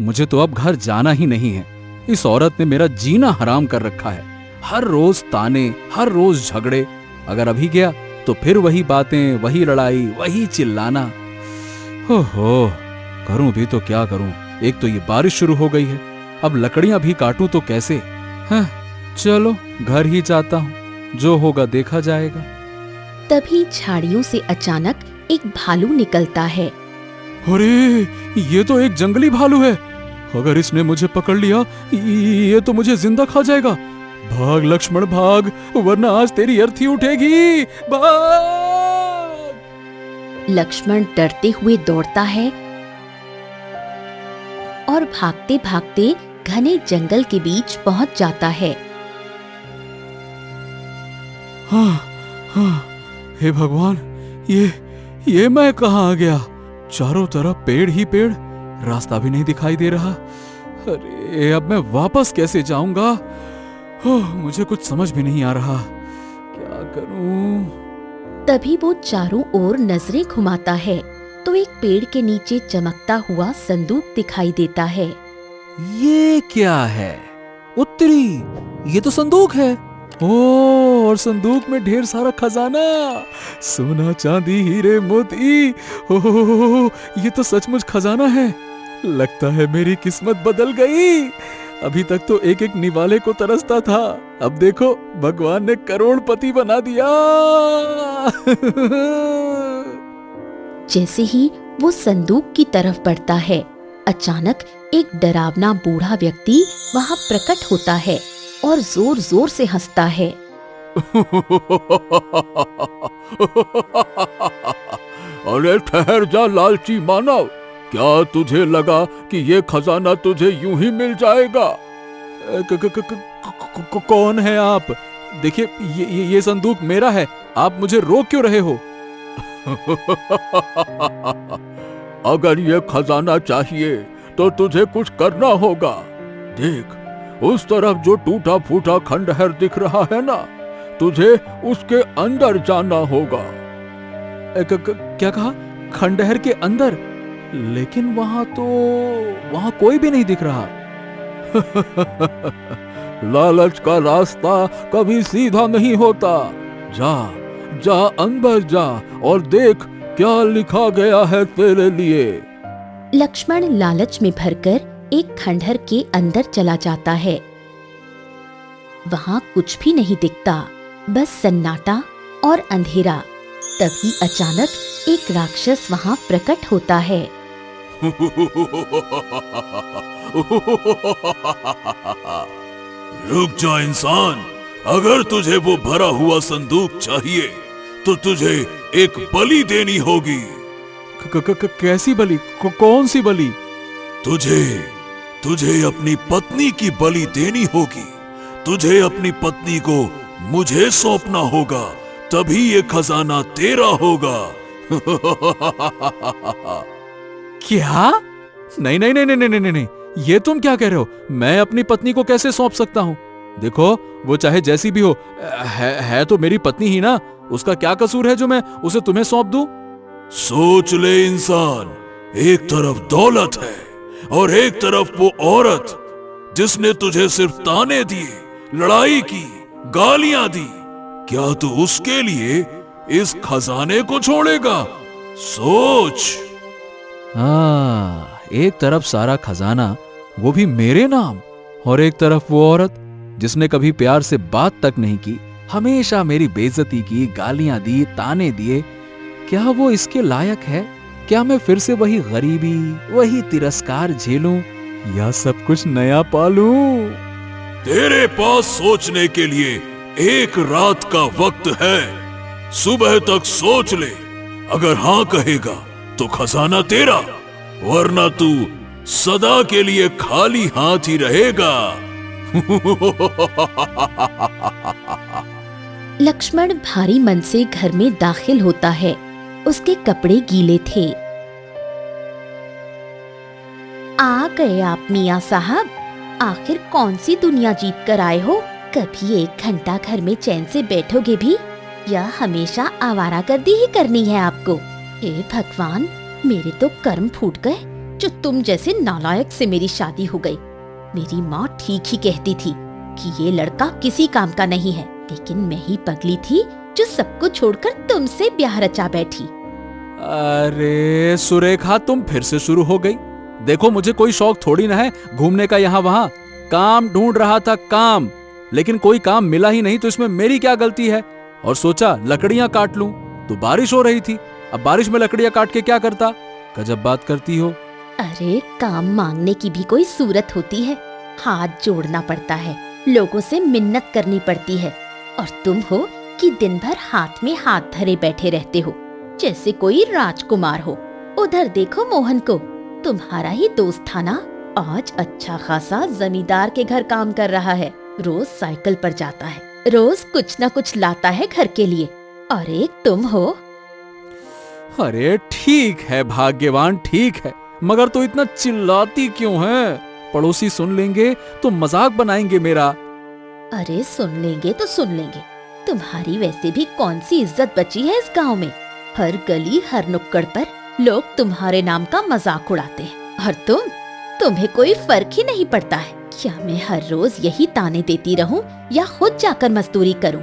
मुझे तो अब घर जाना ही नहीं है। इस औरत ने मेरा जीना हराम कर रखा है। हर रोज ताने, हर रोज झगड़े। अगर अभी गया तो फिर वही बातें, वही लड़ाई, वही चिल्लाना। हो, करूं भी तो क्या करूं? एक तो ये बारिश शुरू हो गई है, अब लकड़ियां भी काटूं तो कैसे? हाँ, चलो घर ही जाता हूं, जो होगा देखा जाएगा। तभी झाड़ियों से अचानक एक भालू निकलता है। अरे, ये तो एक जंगली भालू है। अगर इसने मुझे पकड़ लिया, ये तो मुझे जिंदा खा जाएगा। भाग लक्ष्मण भाग, वरना आज तेरी अर्थी उठेगी। भाग! लक्ष्मण डरते हुए दौड़ता है और भागते भागते घने जंगल के बीच पहुंच जाता है। हाँ, हे भगवान, ये मैं कहाँ आ गया? चारों तरफ पेड़ ही पेड़, रास्ता भी नहीं दिखाई दे रहा। अरे, अब मैं वापस कैसे जाऊंगा? मुझे कुछ समझ भी नहीं आ रहा, क्या करूं? तभी वो चारों ओर नजरें घुमाता है तो एक पेड़ के नीचे चमकता हुआ संदूक दिखाई देता है। ये क्या है? उत्तरी, ये तो संदूक है। ओ, और संदूक में ढेर सारा खजाना, सोना चांदी हीरे मोती। ओ, ये तो सचमुच खजाना है। लगता है मेरी किस्मत बदल गई। अभी तक तो एक एक निवाले को तरसता था, अब देखो भगवान ने करोड़पति बना दिया। जैसे ही वो संदूक की तरफ बढ़ता है, अचानक एक डरावना बूढ़ा व्यक्ति वहां प्रकट होता है और जोर जोर से हंसता है। अरे ठहर जा लालची मानव, क्या तुझे लगा कि ये खजाना तुझे यूं ही मिल जाएगा? कौन है आप? देखिए, ये संदूक मेरा है, आप मुझे रोक क्यों रहे हो? अगर ये खजाना चाहिए तो तुझे कुछ करना होगा। देख, उस तरफ जो टूटा फूटा खंडहर दिख रहा है ना, तुझे उसके अंदर जाना होगा। क्या कहा? खंडहर के अंदर? लेकिन वहां कोई भी नहीं दिख रहा। लालच का रास्ता कभी सीधा नहीं होता। जा अंदर जा और देख क्या लिखा गया है तेरे लिए। लक्ष्मण लालच में भरकर एक खंडहर के अंदर चला जाता है। वहां कुछ भी नहीं दिखता, बस सन्नाटा और अंधेरा। तभी अचानक एक राक्षस वहां प्रकट होता है। रुक जा इंसान, अगर तुझे वो भरा हुआ संदूक चाहिए तो तुझे एक बलि देनी होगी। कैसी बलि? कौन सी बलि? तुझे अपनी पत्नी की बलि देनी होगी। तुझे अपनी पत्नी को मुझे सौंपना होगा, तभी ये खजाना तेरा होगा। क्या? नहीं, ये तुम क्या कह रहे हो? मैं अपनी पत्नी को कैसे सौंप सकता हूँ? देखो, वो चाहे जैसी भी हो, है तो मेरी पत्नी ही ना। उसका क्या कसूर है जो मैं उसे तुम्हें सौंप दूं? सोच ले इंसान, एक तरफ दौलत है और एक तरफ वो औरत जिसने तुझे सिर्फ ताने दिए, लड़ाई की, गालियां दी। क्या तू उसके लिए इस खजाने को छोड़ेगा? सोच। हाँ, एक तरफ सारा खजाना, वो भी मेरे नाम, और एक तरफ वो औरत जिसने कभी प्यार से बात तक नहीं की, हमेशा मेरी बेइज्जती की, गालियां दी, ताने दिए। क्या वो इसके लायक है? क्या मैं फिर से वही गरीबी, वही तिरस्कार झेलूं, या सब कुछ नया पालूं? तेरे पास सोचने के लिए एक रात का वक्त है। सुबह तक सोच ले। अगर हाँ कहेगा तो खजाना तेरा, वरना तू सदा के लिए खाली हाथ ही रहेगा। लक्ष्मण भारी मन से घर में दाखिल होता है। उसके कपड़े गीले थे। आ गए आप मियाँ साहब, आखिर कौन सी दुनिया जीत कर आए हो? कभी एक घंटा घर में चैन से बैठोगे भी, या हमेशा आवारागर्दी ही करनी है आपको? हे भगवान, मेरे तो कर्म फूट गए। जो तुम जैसे नालायक से मेरी शादी हो गई। मेरी माँ ठीक ही कहती थी कि ये लड़का किसी काम का नहीं है, लेकिन मैं ही पगली थी जो सबको छोड़कर तुमसे ब्याह रचा बैठी। अरे सुरेखा, तुम फिर से शुरू हो गई। देखो, मुझे कोई शौक थोड़ी ना है घूमने का यहाँ वहां। काम ढूंढ रहा था, काम, लेकिन कोई काम मिला ही नहीं, तो इसमें मेरी क्या गलती है। और सोचा लकड़ियां काट लूं, तो बारिश हो रही थी। अब बारिश में लकड़ियां काट के क्या करता। गजब बात करती हो। अरे काम मांगने की भी कोई सूरत होती है। हाथ जोड़ना पड़ता है, लोगों से मिन्नत करनी पड़ती है। और तुम हो कि दिन भर हाथ में हाथ धरे बैठे रहते हो, जैसे कोई राजकुमार हो। उधर देखो मोहन को, तुम्हारा ही दोस्त था ना, आज अच्छा खासा जमींदार के घर काम कर रहा है। रोज साइकिल पर जाता है, रोज कुछ न कुछ लाता है घर के लिए। और एक तुम हो। अरे ठीक है भाग्यवान, ठीक है, मगर तो इतना चिल्लाती क्यों है? पड़ोसी सुन लेंगे तो मजाक बनाएंगे मेरा। अरे सुन लेंगे तो सुन लेंगे, तुम्हारी वैसे भी कौन सी इज्जत बची है इस गांव में। हर गली हर नुक्कड़ पर लोग तुम्हारे नाम का मजाक उड़ाते हैं। और तुम्हें कोई फर्क ही नहीं पड़ता है। क्या मैं हर रोज यही ताने देती रहूं या खुद जाकर मजदूरी करूं?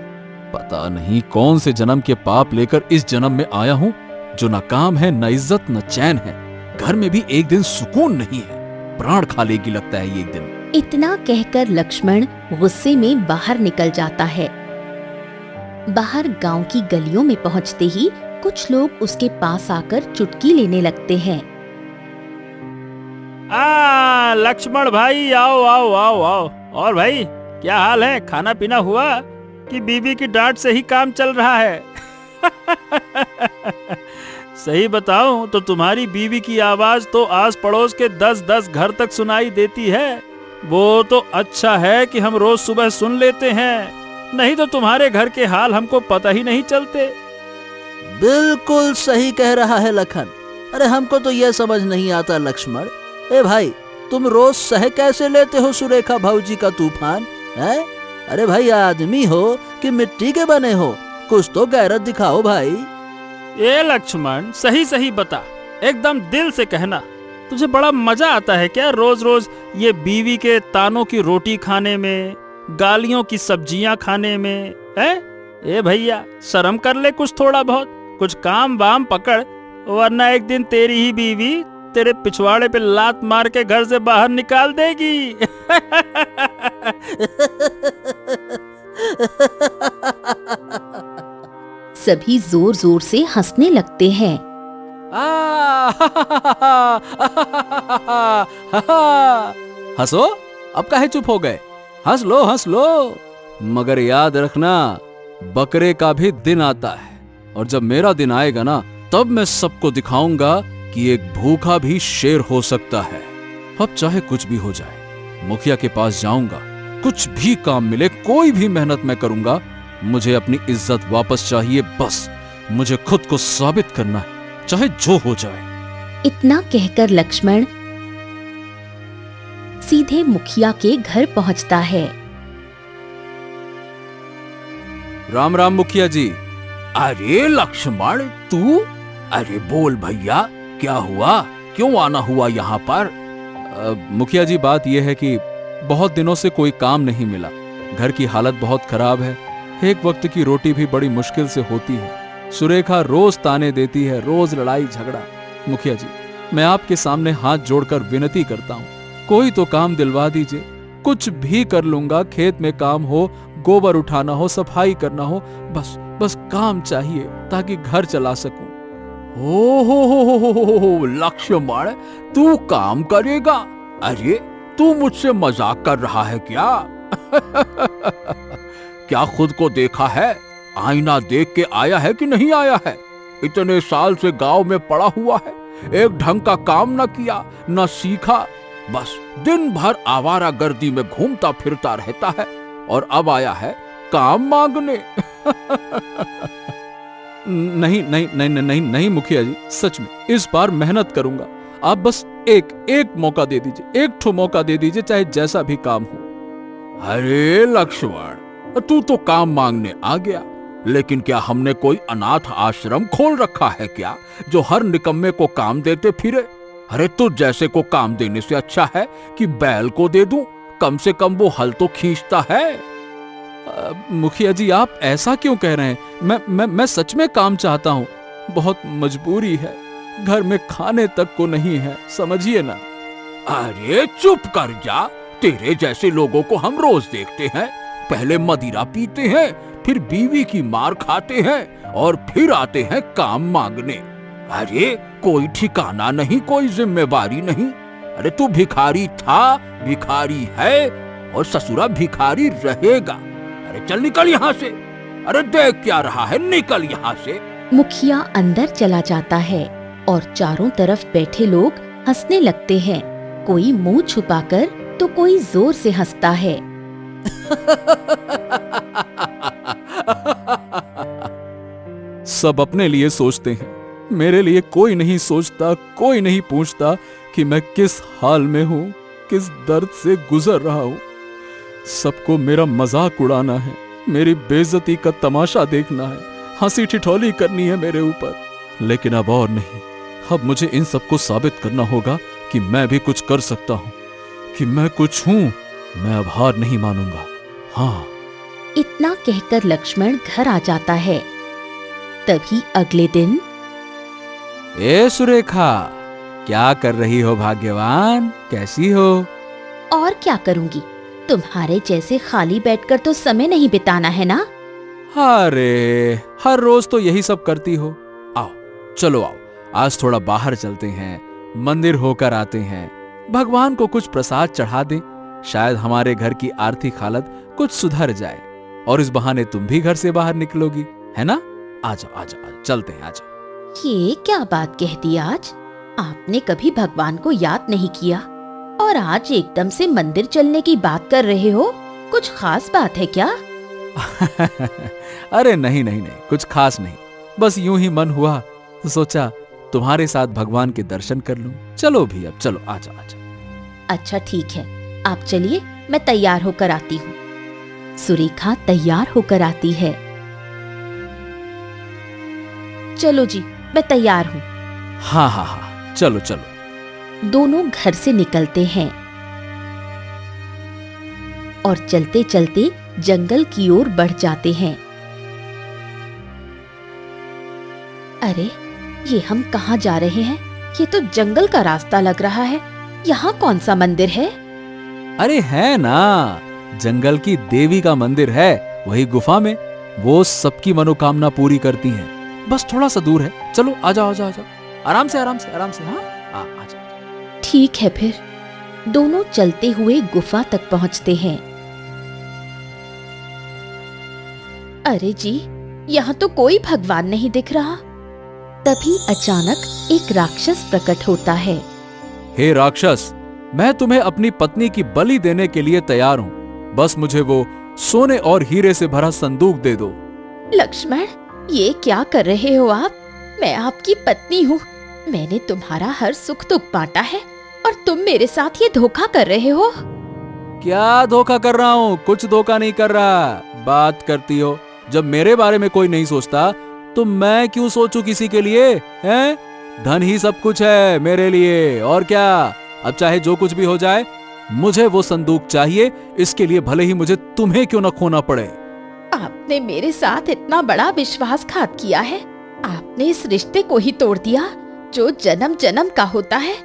पता नहीं कौन से जन्म के पाप लेकर इस जन्म में आया हूँ, जो न काम है, न इज्जत, न चैन है। घर में भी एक दिन सुकून नहीं है। प्राण खा लेगी लगता है ये एक दिन। इतना कहकर लक्ष्मण गुस्से में बाहर निकल जाता है। बाहर गांव की गलियों में पहुंचते ही कुछ लोग उसके पास आकर चुटकी लेने लगते हैं। लक्ष्मण भाई, आओ आओ आओ आओ। और भाई क्या हाल है? खाना पीना हुआ कि बीवी की डांट से ही काम चल रहा है? सही बताऊं तो तुम्हारी बीवी की आवाज तो आस पड़ोस के 10-10 घर तक सुनाई देती है। वो तो अच्छा है कि हम रोज सुबह सुन लेते हैं, नहीं तो तुम्हारे घर के हाल हमको पता ही नहीं चलते। बिल्कुल सही कह रहा है लखन। अरे हमको तो यह समझ नहीं आता लक्ष्मण, ए भाई तुम रोज सह कैसे लेते हो सुरेखा भाऊजी का तूफान है? अरे भाई आदमी हो कि मिट्टी के बने हो, कुछ तो गैरत दिखाओ भाई। ए लक्ष्मण, सही सही बता, एकदम दिल से कहना। तुझे बड़ा मजा आता है क्या रोज रोज ये बीवी के तानों की रोटी खाने में, गालियों की सब्जियां खाने में? है ए भैया, शर्म कर ले कुछ थोड़ा बहुत, कुछ काम वाम पकड़, वरना एक दिन तेरी ही बीवी तेरे पिछवाड़े पे लात मार के घर से बाहर निकाल देगी। सभी जोर जोर से हंसने लगते हैं। हंसो, अब काहे चुप हो गए? हंस लो हंस लो, मगर याद रखना बकरे का भी दिन आता है। और जब मेरा दिन आएगा ना, तब मैं सबको दिखाऊंगा कि एक भूखा भी शेर हो सकता है। अब चाहे कुछ भी हो जाए, मुखिया के पास जाऊंगा, कुछ भी काम मिले, कोई भी मेहनत मैं करूंगा। मुझे अपनी इज्जत वापस चाहिए, बस मुझे खुद को साबित करना है, चाहे जो हो जाए। इतना कहकर लक्ष्मण सीधे मुखिया के घर पहुंचता है। राम राम मुखिया जी। अरे लक्ष्मण तू, अरे बोल भैया, क्या हुआ? क्यों आना हुआ यहाँ पर? मुखिया जी, बात यह है कि बहुत दिनों से कोई काम नहीं मिला, घर की हालत बहुत खराब है, एक वक्त की रोटी भी बड़ी मुश्किल से होती है। सुरेखा रोज ताने देती है, रोज लड़ाई झगड़ा। मुखिया जी, मैं आपके सामने हाथ जोड़कर विनती करता हूँ, कोई तो काम दिलवा दीजिए। कुछ भी कर लूंगा, खेत में काम हो, गोबर उठाना हो, सफाई करना हो, बस काम चाहिए ताकि घर चला सकूं। हो लक्ष्मण, तू काम करेगा? अरे तू मुझसे मजाक कर रहा है क्या? क्या खुद को देखा है? आईना देख के आया है कि नहीं आया है? इतने साल से गांव में पड़ा हुआ है, एक ढंग का काम न किया, न सीखा, बस दिन भर आवारागर्दी में घूमता फिरता रहता है, और अब आया है काम मांगने। नहीं नहीं नहीं नहीं नहीं मुखिया जी, सच में इस बार मेहनत करूंगा। आप बस एक मौका दे दीजिए, एक ठो मौका दे दीजिए, चाहे जैसा भी काम हो। अरे लक्ष्मण, तू तो काम मांगने आ गया, लेकिन क्या हमने कोई अनाथ आश्रम खोल रखा है क्या, जो हर निकम्मे को काम देते फिरे? अरे तुझ जैसे को काम देने से अच्छा है कि बैल को दे दूं, कम से कम वो हल तो खींचता है। मुखिया जी आप ऐसा क्यों कह रहे हैं? मैं सच में काम चाहता हूँ, बहुत मजबूरी है, घर में खाने तक को नहीं है, समझिए ना। अरे चुप कर जा, तेरे जैसे लोगों को हम रोज देखते हैं, पहले मदिरा पीते हैं, फिर बीवी की मार खाते हैं और फिर आते हैं काम मांगने। अरे कोई ठिकाना नहीं, कोई जिम्मेवारी नहीं। अरे तू भिखारी था, भिखारी है और ससुरा भिखारी रहेगा। अरे चल निकल यहाँ से। अरे देख क्या रहा है, निकल यहाँ से। मुखिया अंदर चला जाता है और चारों तरफ बैठे लोग हंसने लगते हैं, कोई मुंह छुपाकर तो कोई जोर से हंसता है। सब अपने लिए सोचते हैं, मेरे लिए कोई नहीं सोचता, कोई नहीं पूछता कि मैं किस हाल में हूं, किस दर्द से गुजर रहा हूं। सबको मेरा मजाक उड़ाना है, मेरी बेइज्जती का तमाशा देखना है, हंसी ठिठोली करनी है मेरे ऊपर। लेकिन अब और नहीं, अब मुझे इन सबको साबित करना होगा कि मैं भी कुछ कर सकता हूं, कि मैं कुछ हूं। मैं अब हार नहीं मानूंगा। हाँ। इतना कहकर लक्ष्मण घर आ जाता है। तभी अगले दिन, ए सुरेखा, क्या कर रही हो भाग्यवान, कैसी हो? और क्या करूंगी, तुम्हारे जैसे खाली बैठकर तो समय नहीं बिताना है ना। अरे हर रोज तो यही सब करती हो। आओ चलो आओ, आज थोड़ा बाहर चलते हैं, मंदिर होकर आते हैं, भगवान को कुछ प्रसाद चढ़ा दें, शायद हमारे घर की आर्थिक हालत कुछ सुधर जाए और इस बहाने तुम भी घर से बाहर निकलोगी, है ना? आ जाओ आ जाओ, चलते हैं, आ जाओ। ये क्या बात कह दी आज? आपने कभी भगवान को याद नहीं किया और आज एकदम से मंदिर चलने की बात कर रहे हो, कुछ खास बात है क्या? अरे नहीं नहीं नहीं, कुछ खास नहीं, बस यूं ही मन हुआ तो सोचा तुम्हारे साथ भगवान के दर्शन कर लूं। चलो भी अब चलो, आ जाओ आ जाओ। अच्छा ठीक है, आप चलिए, मैं तैयार होकर आती हूँ। सुरेखा तैयार होकर आती है। चलो जी, मैं तैयार हूँ। हाँ हाँ हाँ, चलो चलो। दोनों घर से निकलते हैं और चलते चलते जंगल की ओर बढ़ जाते हैं। अरे ये हम कहाँ जा रहे हैं? ये तो जंगल का रास्ता लग रहा है। यहाँ कौन सा मंदिर है? अरे है ना, जंगल की देवी का मंदिर है, वही गुफा में। वो सबकी मनोकामना पूरी करती हैं। बस थोड़ा सा दूर है, चलो आ जाओ आ जाओ आ जाओ, आराम से आराम से आराम से। हाँ आ जाओ। ठीक है, फिर दोनों चलते हुए गुफा तक पहुँचते हैं। अरे जी, यहाँ तो कोई भगवान नहीं दिख रहा। तभी अचानक एक राक्षस प्रकट होता है। हे राक्षस, मैं तुम्हें अपनी पत्नी की बलि देने के लिए तैयार हूँ, बस मुझे वो सोने और हीरे से भरा संदूक दे दो। लक्ष्मण, ये क्या कर रहे हो आप? मैं आपकी पत्नी हूँ, मैंने तुम्हारा हर सुख दुख बांटा है और तुम मेरे साथ ये धोखा कर रहे हो। क्या धोखा कर रहा हूँ? कुछ धोखा नहीं कर रहा। बात करती हो, जब मेरे बारे में कोई नहीं सोचता तो मैं क्यों सोचूं किसी के लिए? हैं? धन ही सब कुछ है मेरे लिए, और क्या। अब चाहे जो कुछ भी हो जाए, मुझे वो संदूक चाहिए, इसके लिए भले ही मुझे तुम्हें क्यों न खोना पड़े। आपने मेरे साथ इतना बड़ा विश्वासघात किया है, आपने इस रिश्ते को ही तोड़ दिया जो जन्म जन्म का होता है।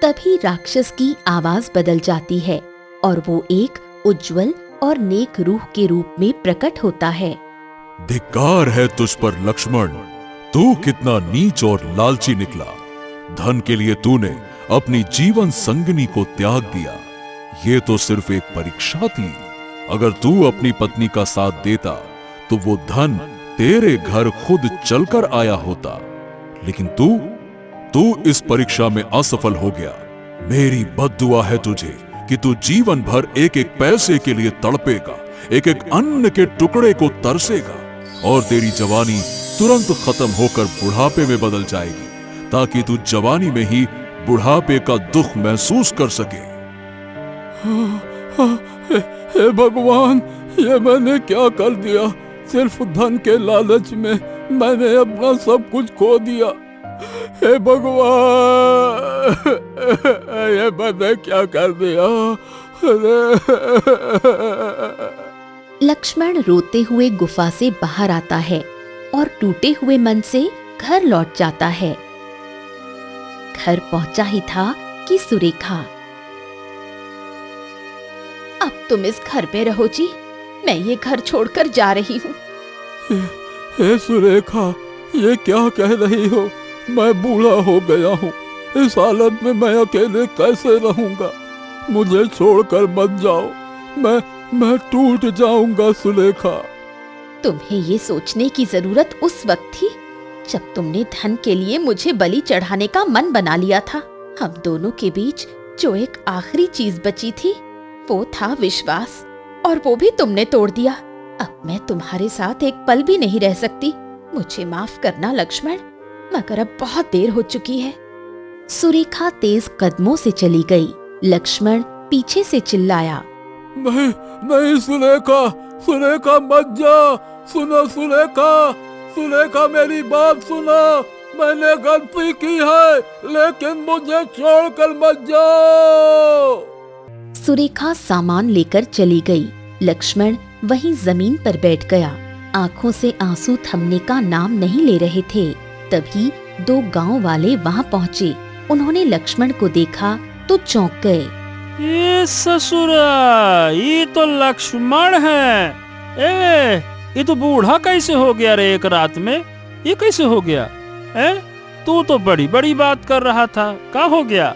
तभी राक्षस की आवाज बदल जाती है और वो एक उज्जवल और नेक रूह के रूप में प्रकट होता है। धिक्कार है तुझ पर लक्ष्मण, तू कितना नीच और लालची निकला। धन के लिए तूने अपनी जीवन संगिनी को त्याग दिया। ये तो सिर्फ एक परीक्षा थी। अगर तू अपनी पत्नी का साथ देता तो वो धन तेरे घर खुद चलकर आया होता, लेकिन तू इस परीक्षा में असफल हो गया। मेरी बद्दुआ है तुझे कि तू जीवन भर एक एक पैसे के लिए तड़पेगा, एक एक अन्न के टुकड़े को तरसेगा और तेरी जवानी तुरंत खत्म होकर बुढ़ापे में बदल जाएगी, ताकि तू जवानी में ही बुढ़ापे का दुख महसूस कर सके। हे भगवान, ये मैंने क्या कर दिया? सिर्फ धन के लालच में मैंने अपना सब कुछ खो दिया। हे भगवान, ये मैंने क्या कर दिया? लक्ष्मण रोते हुए गुफा से बाहर आता है और टूटे हुए मन से घर लौट जाता है। घर पहुंचा ही था कि सुरेखा, अब तुम इस घर में रहो जी, मैं ये घर छोड़कर जा रही हूँ। हे सुरेखा, ये क्या कह रही हो? मैं बूढ़ा हो गया हूँ, इस हालत में मैं अकेले कैसे रहूंगा? मुझे छोड़कर मत जाओ, मैं टूट जाऊंगा सुलेखा। तुम्हें ये सोचने की जरूरत उस वक्त थी जब तुमने धन के लिए मुझे बलि चढ़ाने का मन बना लिया था। हम दोनों के बीच जो एक आखिरी चीज बची थी वो था विश्वास, और वो भी तुमने तोड़ दिया। अब मैं तुम्हारे साथ एक पल भी नहीं रह सकती। मुझे माफ करना लक्ष्मण, मगर अब बहुत देर हो चुकी है। सुरेखा तेज कदमों से चली गई। लक्ष्मण पीछे से चिल्लाया, नहीं नहीं सुलेखा, सुलेखा मत जा। सुनो सुलेखा, सुलेखा मेरी बात सुनो। मैंने गलती की है, लेकिन मुझे छोड़कर मत जाओ। सुरेखा सामान लेकर चली गई। लक्ष्मण वहीं जमीन पर बैठ गया। आंखों से आंसू थमने का नाम नहीं ले रहे थे। तभी दो गांव वाले वहां पहुंचे। उन्होंने लक्ष्मण को देखा तो चौंक गए। ये ससुरा, ये तो लक्ष्मण है। ये तो बूढ़ा कैसे हो गया रे एक रात में? ये कैसे हो गया? तू तो बड़ी बड़ी बात कर रहा था, क्या हो गया?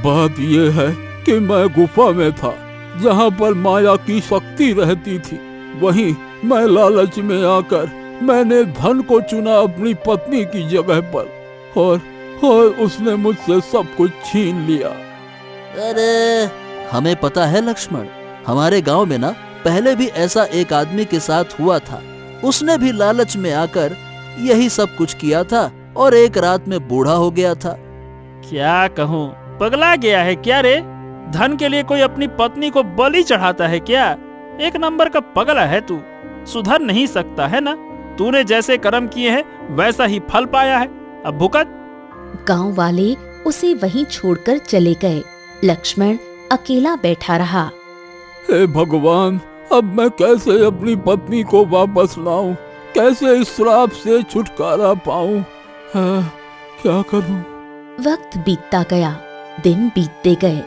बात ये है कि मैं गुफा में था जहाँ पर माया की शक्ति रहती थी। वहीं मैं लालच में आकर मैंने धन को चुना अपनी पत्नी की जगह पर, और उसने मुझसे सब कुछ छीन लिया। अरे हमें पता है लक्ष्मण, हमारे गांव में ना पहले भी ऐसा एक आदमी के साथ हुआ था। उसने भी लालच में आकर यही सब कुछ किया था और एक रात में बूढ़ा हो गया था। क्या कहूँ, पगला गया है क्या रे? धन के लिए कोई अपनी पत्नी को बलि चढ़ाता है क्या? एक नंबर का पगला है तू, सुधर नहीं सकता है ना? तूने जैसे कर्म किए हैं वैसा ही फल पाया है, अब भुगत। गांव वाले उसे वहीं छोड़कर चले गए। लक्ष्मण अकेला बैठा रहा। हे भगवान, अब मैं कैसे अपनी पत्नी को वापस लाऊं? कैसे इस श्राप से छुटकारा पाऊं? क्या करूं? वक्त बीतता गया, दिन बीतते गए।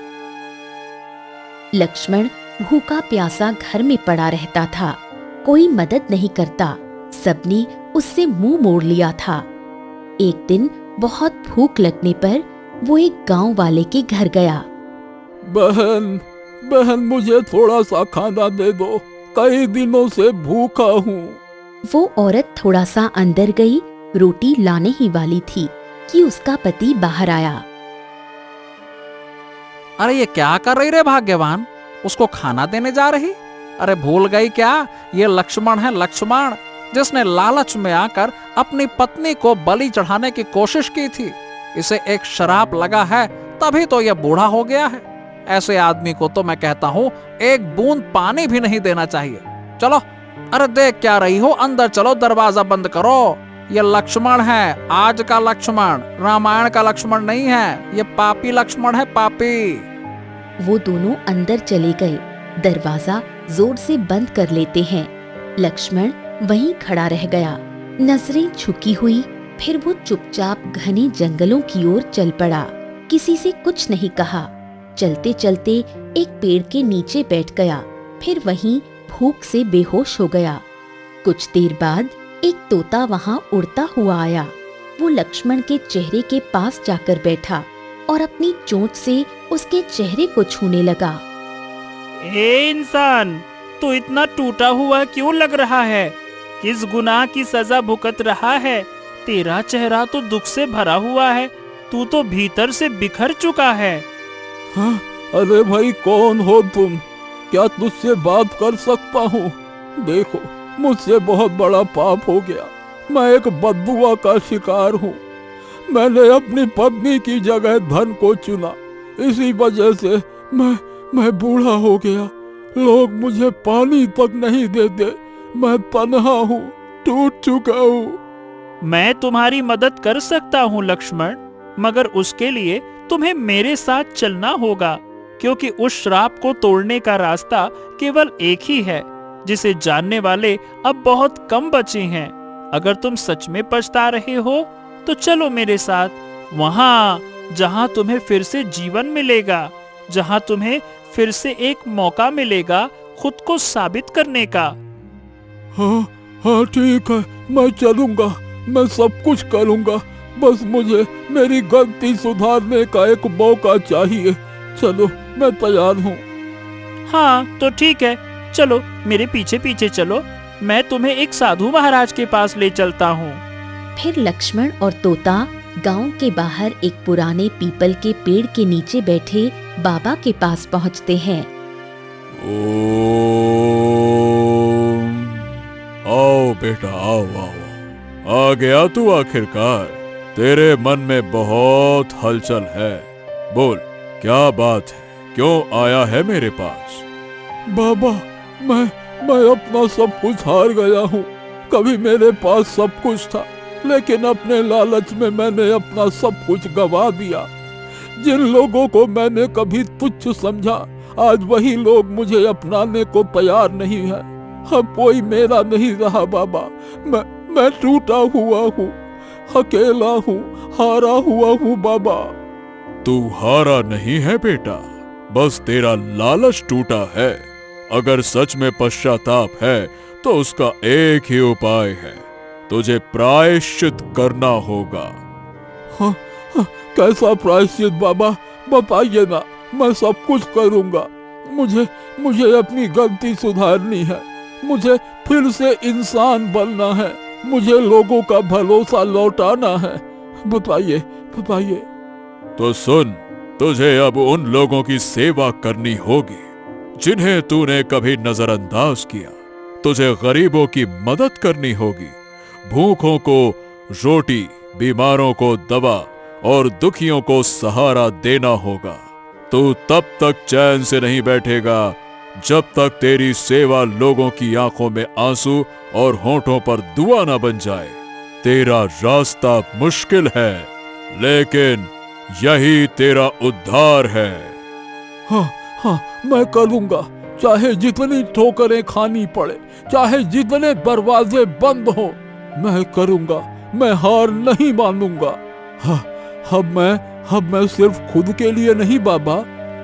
लक्ष्मण भूखा प्यासा घर में पड़ा रहता था। कोई मदद नहीं करता, सबने उससे मुंह मोड़ लिया था। एक दिन बहुत भूख लगने पर वो एक गांव वाले के घर गया। बहन, मुझे थोड़ा सा खाना दे दो, कई दिनों से भूखा हूँ। वो औरत थोड़ा सा अंदर गई, रोटी लाने ही वाली थी कि उसका पति बाहर आया। अरे ये क्या कर रही रे भाग्यवान? उसको खाना देने जा रही? अरे भूल गई क्या? ये लक्ष्मण है, लक्ष्मण, जिसने लालच में आकर अपनी पत्नी को बलि चढ़ाने की कोशिश की थी। इसे एक शराप लगा है, तभी तो यह बूढ़ा हो गया है। ऐसे आदमी को तो मैं कहता हूँ एक बूंद पानी भी नहीं देना चाहिए। चलो, अरे देख क्या रही हो, अंदर चलो, दरवाजा बंद करो। ये लक्ष्मण है, आज का लक्ष्मण, रामायण का लक्ष्मण नहीं है। ये पापी लक्ष्मण है, पापी। वो दोनों अंदर चले गए। दरवाजा जोर से बंद कर लेते हैं। लक्ष्मण वहीं खड़ा रह गया, नजरें झुकी हुई। फिर वो चुपचाप घने जंगलों की ओर चल पड़ा। किसी से कुछ नहीं कहा। चलते चलते एक पेड़ के नीचे बैठ गया, फिर वहीं भूख से बेहोश हो गया। कुछ देर बाद एक तोता वहां उड़ता हुआ आया। वो लक्ष्मण के चेहरे के पास जाकर बैठा और अपनी चोंच से उसके चेहरे को छूने लगा। ए इंसान, तू इतना टूटा हुआ क्यों लग रहा है? किस गुनाह की सजा भुगत रहा है? तेरा चेहरा तो दुख से भरा हुआ है, तू तो भीतर से बिखर चुका है। हाँ? अरे भाई, कौन हो तुम? क्या तुझसे बात कर सकता हूँ? देखो, मुझसे बहुत बड़ा पाप हो गया। मैं एक बददुआ का शिकार हूँ। मैंने अपनी पत्नी की जगह धन को चुना, इसी वजह से मैं बूढ़ा हो गया। लोग मुझे पानी तक नहीं देते। मैं तन्हा हूँ, टूट चुका हूँ। मैं तुम्हारी मदद कर सकता हूँ लक्ष्मण, मगर उसके लिए तुम्हें मेरे साथ चलना होगा, क्योंकि उस श्राप को तोड़ने का रास्ता केवल एक ही है, जिसे जानने वाले अब बहुत कम बचे हैं। अगर तुम सच में पछता रहे हो तो चलो मेरे साथ, वहां जहां तुम्हें फिर से जीवन मिलेगा, जहां तुम्हें फिर से एक मौका मिलेगा खुद को साबित करने का। हाँ हाँ ठीक है, मैं चलूंगा, मैं सब कुछ करूंगा, बस मुझे मेरी गलती सुधारने का एक मौका चाहिए। चलो मैं तैयार हूँ। हाँ तो ठीक है, चलो मेरे पीछे पीछे चलो, मैं तुम्हें एक साधु महाराज के पास ले चलता हूँ। फिर लक्ष्मण और तोता गांव के बाहर एक पुराने पीपल के पेड़ के नीचे बैठे बाबा के पास पहुंचते हैं। ओम, आओ बेटा आओ आओ, आ गया तू आखिरकार। तेरे मन में बहुत हलचल है, बोल क्या बात है, क्यों आया है मेरे पास? बाबा मैं अपना सब कुछ हार गया हूँ। कभी मेरे पास सब कुछ था, लेकिन अपने लालच में मैंने अपना सब कुछ गवा दिया। जिन लोगों को मैंने कभी तुच्छ समझा, आज वही लोग मुझे अपनाने को तैयार नहीं है। अब कोई मेरा नहीं रहा बाबा, मैं टूटा हुआ हूँ, अकेला हूँ, हारा हुआ हूँ बाबा। तू हारा नहीं है बेटा, बस तेरा लालच टूटा है। अगर सच में पश्चाताप है तो उसका एक ही उपाय है, तुझे प्रायश्चित करना होगा। हाँ, कैसा प्रायश्चित बाबा, बताइए ना, मैं सब कुछ करूंगा। मुझे अपनी गलती सुधारनी है, मुझे फिर से इंसान बनना है, मुझे लोगों का भरोसा लौटाना है। बताइए बताइए। तो सुन, तुझे अब उन लोगों की सेवा करनी होगी जिन्हें तूने कभी नजरअंदाज किया। तुझे गरीबों की मदद करनी होगी, भूखों को रोटी, बीमारों को दवा और दुखियों को सहारा देना होगा। तू तब तक चैन से नहीं बैठेगा जब तक तेरी सेवा लोगों की आंखों में आंसू और होठों पर दुआ न बन जाए। तेरा रास्ता मुश्किल है, लेकिन यही तेरा उद्धार है। हाँ हाँ, मैं करूंगा, चाहे जितनी ठोकरें खानी पड़े, चाहे जितने दरवाजे बंद हो, मैं करूंगा, मैं हार नहीं मानूंगा। हाँ, अब मैं सिर्फ खुद के लिए नहीं बाबा,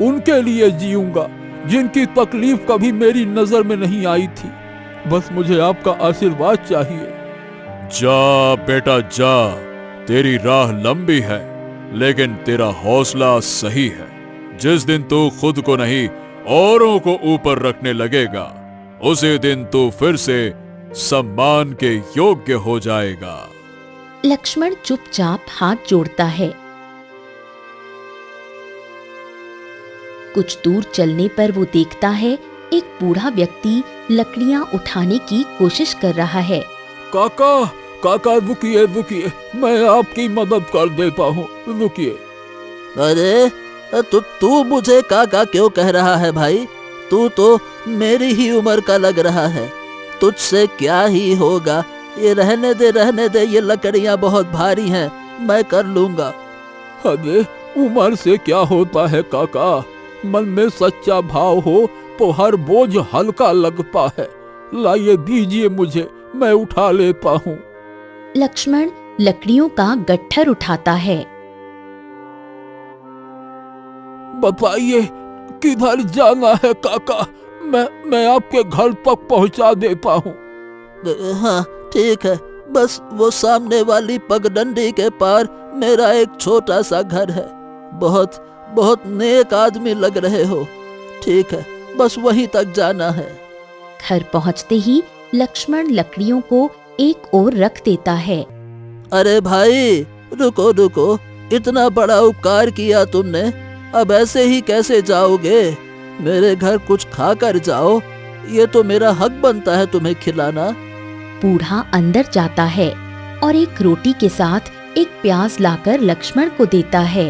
उनके लिए जीऊंगा जिनकी तकलीफ कभी मेरी नजर में नहीं आई थी। बस मुझे आपका आशीर्वाद चाहिए। जा बेटा जा, तेरी राह लंबी है, लेकिन तेरा हौसला सही है। जिस दिन तू खुद को नहीं औरों को ऊपर रखने लगेगा, उसी दिन तू फिर से सम्मान के योग्य हो जाएगा। लक्ष्मण चुपचाप हाथ जोड़ता है। कुछ दूर चलने पर वो देखता है एक बूढ़ा व्यक्ति लकड़ियां उठाने की कोशिश कर रहा है। काका काका रुकिए रुकिए, मैं आपकी मदद कर देता हूँ, रुकिए। अरे तू मुझे काका क्यों कह रहा है भाई? तू तो मेरी ही उम्र का लग रहा है, तुझसे क्या ही होगा। ये रहने दे, ये लकड़ियां बहुत भारी हैं, मैं कर लूंगा। अरे उम्र से क्या होता है काका, मन में सच्चा भाव हो तो हर बोझ हल्का लगता है। लाइए दीजिए मुझे, मैं उठा लेता हूँ। लक्ष्मण लकड़ियों का गट्ठर उठाता है। बताइए किधर जाना है काका, मैं आपके घर तक पहुँचा देता हूँ। हाँ ठीक है, बस वो सामने वाली पगडंडी के पार मेरा एक छोटा सा घर है। बहुत बहुत नेक आदमी लग रहे हो। ठीक है, बस वहीं तक जाना है। घर पहुंचते ही लक्ष्मण लकड़ियों को एक ओर रख देता है। अरे भाई रुको रुको, इतना बड़ा उपकार किया तुमने, अब ऐसे ही कैसे जाओगे? मेरे घर कुछ खा कर जाओ, ये तो मेरा हक बनता है तुम्हें खिलाना। बूढ़ा अंदर जाता है और एक रोटी के साथ एक प्याज लाकर लक्ष्मण को देता है।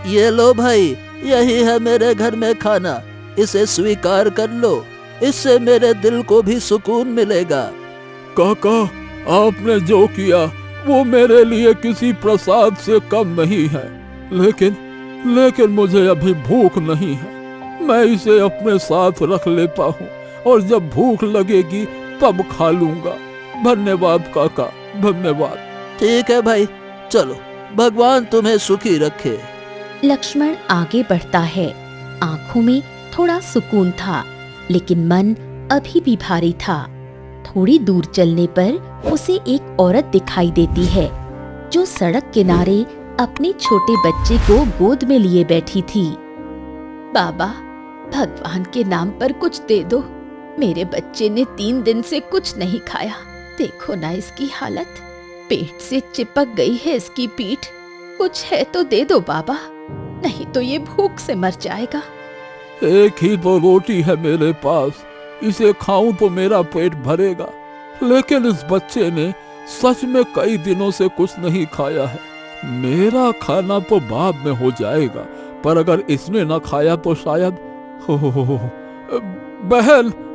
ये लो भाई, यही है मेरे घर में खाना, इसे स्वीकार कर लो, इससे मेरे दिल को भी सुकून मिलेगा। काका आपने जो किया वो मेरे लिए किसी प्रसाद से कम नहीं है, लेकिन मुझे अभी भूख नहीं है। मैं इसे अपने साथ रख लेता हूँ और जब भूख लगेगी तब खा लूंगा। धन्यवाद काका, धन्यवाद। ठीक है भाई, चलो, भगवान तुम्हें सुखी रखे। लक्ष्मण आगे बढ़ता है। आंखों में थोड़ा सुकून था, लेकिन मन अभी भी भारी था। थोड़ी दूर चलने पर उसे एक औरत दिखाई देती है, जो सड़क किनारे अपने छोटे बच्चे को गोद में लिए बैठी थी। बाबा, भगवान के नाम पर कुछ दे दो। मेरे बच्चे ने 3 दिन से कुछ नहीं खाया। देखो ना इसकी हालत, पेट से चिपक गई है इसकी पीठ। कुछ है तो दे दो बाबा, नहीं तो ये भूख से मर जाएगा। एक ही तो रोटी है मेरे पास, इसे खाऊं तो मेरा पेट भरेगा। लेकिन इस बच्चे ने सच में कई दिनों से कुछ नहीं खाया है। मेरा खाना तो बाद में हो जाएगा, पर अगर इसने न खाया तो शायद हो।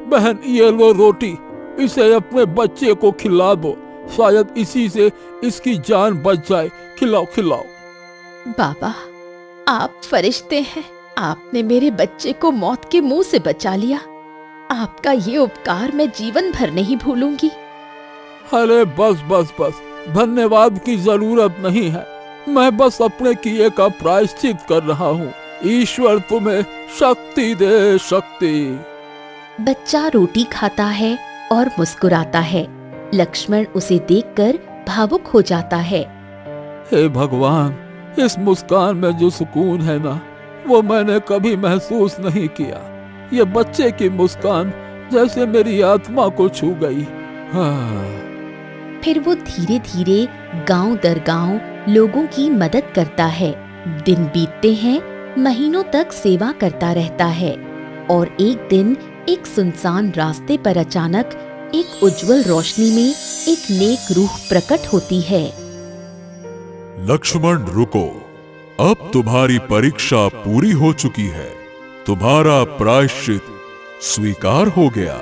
बहन, ये लो रोटी, इसे अपने बच्चे को खिला दो। शायद इसी से इसकी जान बच जाए। खिलाओ। बाबा, आप फरिश्ते हैं। आपने मेरे बच्चे को मौत के मुंह से बचा लिया। आपका ये उपकार मैं जीवन भर नहीं भूलूंगी। अरे बस, धन्यवाद की जरूरत नहीं है। मैं बस अपने किए का प्रायश्चित कर रहा हूँ। ईश्वर तुम्हें शक्ति दे, शक्ति। बच्चा रोटी खाता है और मुस्कुराता है। लक्ष्मण उसे देखकर भावुक हो जाता है। हे भगवान, इस मुस्कान में जो सुकून है ना, वो मैंने कभी महसूस नहीं किया। ये बच्चे की मुस्कान जैसे मेरी आत्मा को छू गई। फिर वो धीरे धीरे गांव दर गांव लोगों की मदद करता है। दिन बीतते हैं, महीनों तक सेवा करता रहता है। और एक दिन एक सुनसान रास्ते पर अचानक एक उज्जवल रोशनी में एक नेक रूह प्रकट होती है। लक्ष्मण रुको, अब तुम्हारी परीक्षा पूरी हो चुकी है। तुम्हारा प्रायश्चित स्वीकार हो गया।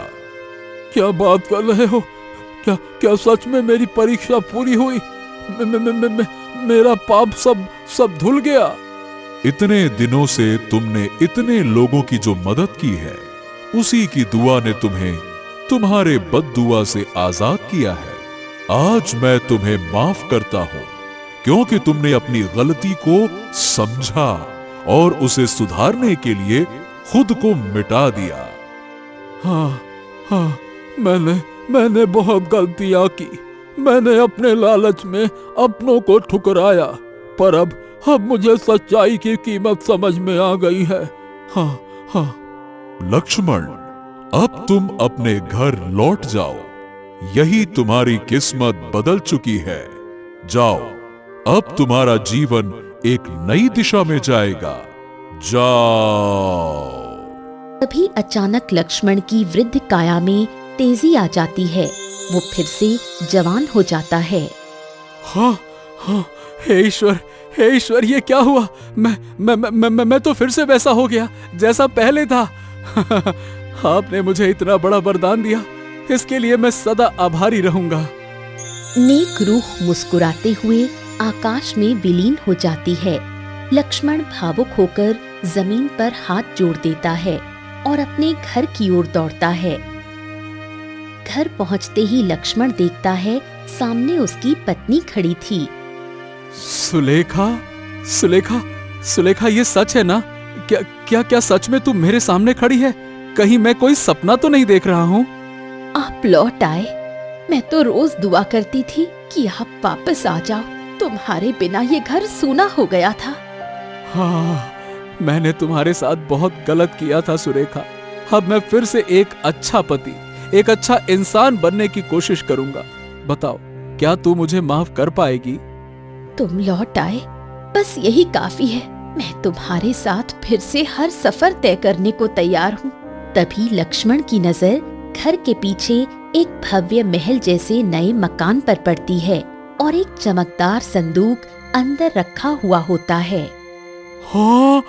क्या बात कर रहे हो? क्या सच में मेरी परीक्षा पूरी हुई? मेरा पाप सब धुल गया। इतने दिनों से तुमने इतने लोगों की जो मदद की है, उसी की दुआ ने तुम्हें तुम्हारे बद्दुआ से आजाद किया है। आज मैं तुम्हें माफ करता हूं, क्योंकि तुमने अपनी गलती को समझा और उसे सुधारने के लिए खुद को मिटा दिया। हाँ, मैंने बहुत गलतियां की। मैंने अपने लालच में अपनों को ठुकराया, पर अब मुझे सच्चाई की कीमत समझ में आ गई है। हाँ। लक्ष्मण, अब तुम अपने घर लौट जाओ। यही तुम्हारी किस्मत बदल चुकी है। जाओ, अब तुम्हारा जीवन एक नई दिशा में जाएगा। जाओ। तभी अचानक लक्ष्मण की वृद्ध काया में तेजी आ जाती है। वो फिर से जवान हो जाता है। हाँ, हे ईश्वर, ये क्या हुआ? मैं तो फिर से वैसा हो गया जैसा पहले था। आपने मुझे इतना बड़ा वरदान दिया, इसके लिए मैं सदा आभारी रहूंगा। नेक रूह मुस्कुराते हुए आकाश में विलीन हो जाती है। लक्ष्मण भावुक होकर जमीन पर हाथ जोड़ देता है और अपने घर की ओर दौड़ता है। घर पहुंचते ही लक्ष्मण देखता है सामने उसकी पत्नी खड़ी थी। सुलेखा, ये सच है ना? क्या सच में तुम मेरे सामने खड़ी है? कहीं मैं कोई सपना तो नहीं देख रहा हूँ? आप लौट आए। मैं तो रोज दुआ करती थी कि आप वापस आ जाओ। तुम्हारे बिना ये घर सूना हो गया था। हाँ, मैंने तुम्हारे साथ बहुत गलत किया था सुरेखा। अब मैं फिर से एक अच्छा पति, एक अच्छा इंसान बनने की कोशिश करूंगा। बताओ, क्या तू मुझे माफ कर पाएगी? तुम लौट आए, बस यही काफी है। मैं तुम्हारे साथ फिर से हर सफर तय करने को तैयार हूँ। तभी लक्ष्मण की नजर घर के पीछे एक भव्य महल जैसे नए मकान पर पड़ती है और एक चमकदार संदूक अंदर रखा हुआ होता है। हाँ,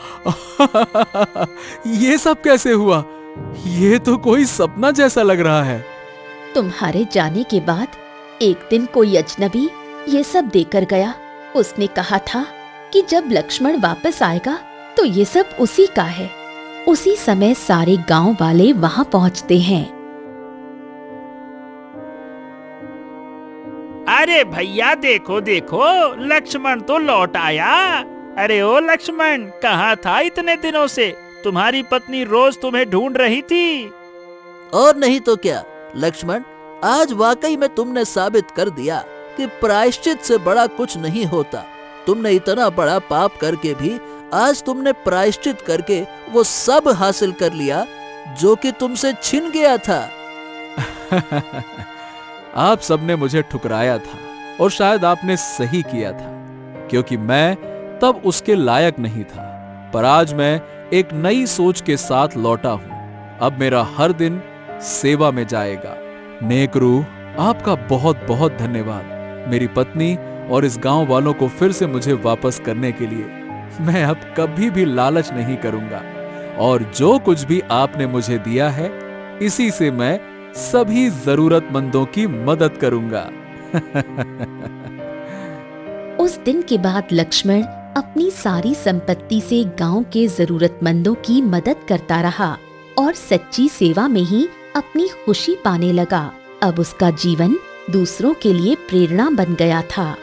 ये सब कैसे हुआ? ये तो कोई सपना जैसा लग रहा है। तुम्हारे जाने के बाद एक दिन कोई अजनबी ये सब देकर गया। उसने कहा था कि जब लक्ष्मण वापस आएगा तो ये सब उसी का है। उसी समय सारे गांव वाले वहां पहुंचते हैं। अरे भैया देखो देखो, लक्ष्मण तो लौट आया। अरे ओ लक्ष्मण, कहाँ था इतने दिनों से? तुम्हारी पत्नी रोज तुम्हें ढूंढ रही थी। और नहीं तो क्या लक्ष्मण, आज वाकई में तुमने साबित कर दिया कि प्रायश्चित से बड़ा कुछ नहीं होता। तुमने इतना बड़ा पाप करके भी आज तुमने प्रायश्चित करके वो सब हासिल कर लिया जो कि तुमसे छिन गया था। आप सबने मुझे ठुकराया था और शायद आपने सही किया था, क्योंकि मैं तब उसके लायक नहीं था। पर आज मैं एक नई सोच के साथ लौटा हूं। अब मेरा हर दिन सेवा में जाएगा। नेक रूह, आपका बहुत बहुत धन्यवाद मेरी पत्नी और इस गांव वालों को फिर से मुझे वापस करने के लिए। मैं अब कभी भी लालच नहीं करूंगा और जो कुछ भी आपने मुझे दिया है इसी से मैं सभी जरूरतमंदों की मदद करूंगा। उस दिन के बाद लक्ष्मण अपनी सारी संपत्ति से गांव के जरूरतमंदों की मदद करता रहा और सच्ची सेवा में ही अपनी खुशी पाने लगा। अब उसका जीवन दूसरों के लिए प्रेरणा बन गया था।